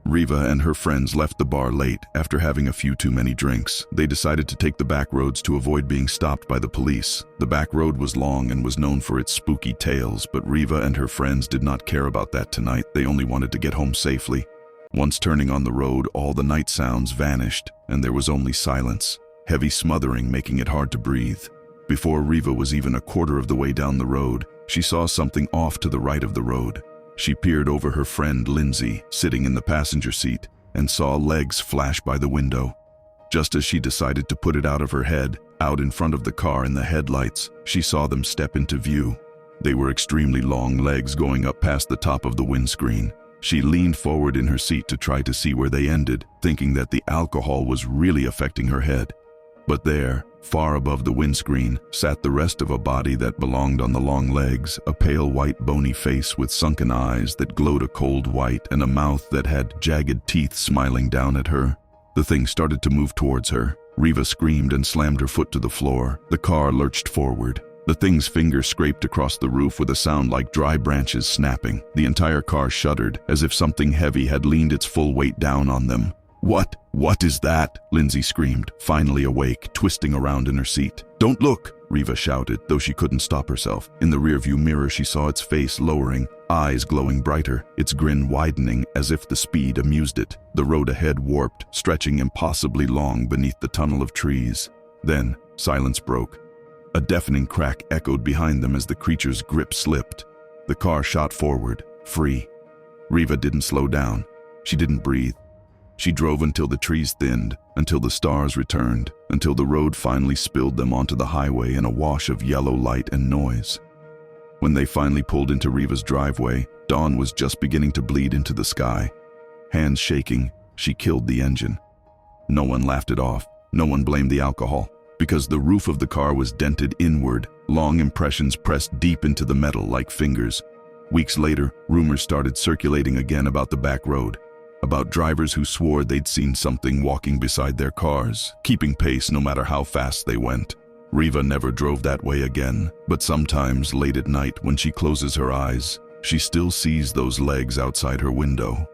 Riva and her friends left the bar late after having a few too many drinks. They decided to take the back roads to avoid being stopped by the police. The back road was long and was known for its spooky tales, but Riva and her friends did not care about that tonight. They only wanted to get home safely. Once turning on the road, all the night sounds vanished, and there was only silence, heavy smothering making it hard to breathe. Before Riva was even a quarter of the way down the road, she saw something off to the right of the road. She peered over her friend Lindsay, sitting in the passenger seat, and saw legs flash by the window. Just as she decided to put it out of her head, out in front of the car in the headlights, she saw them step into view. They were extremely long legs going up past the top of the windscreen. She leaned forward in her seat to try to see where they ended, thinking that the alcohol was really affecting her head. But there, far above the windscreen, sat the rest of a body that belonged on the long legs, a pale white bony face with sunken eyes that glowed a cold white and a mouth that had jagged teeth smiling down at her. The thing started to move towards her. Riva screamed and slammed her foot to the floor. The car lurched forward. The thing's fingers scraped across the roof with a sound like dry branches snapping. The entire car shuddered, as if something heavy had leaned its full weight down on them. What is that?" Lindsay screamed, finally awake, twisting around in her seat. "Don't look!" Riva shouted, though she couldn't stop herself. In the rearview mirror, she saw its face lowering, eyes glowing brighter, its grin widening as if the speed amused it. The road ahead warped, stretching impossibly long beneath the tunnel of trees. Then, silence broke. A deafening crack echoed behind them as the creature's grip slipped. The car shot forward, free. Riva didn't slow down. She didn't breathe. She drove until the trees thinned, until the stars returned, until the road finally spilled them onto the highway in a wash of yellow light and noise. When they finally pulled into Riva's driveway, dawn was just beginning to bleed into the sky. Hands shaking, she killed the engine. No one laughed it off. No one blamed the alcohol, because the roof of the car was dented inward, long impressions pressed deep into the metal like fingers. Weeks later, rumors started circulating again about the back road, about drivers who swore they'd seen something walking beside their cars, keeping pace no matter how fast they went. Riva never drove that way again, but sometimes late at night when she closes her eyes, she still sees those legs outside her window.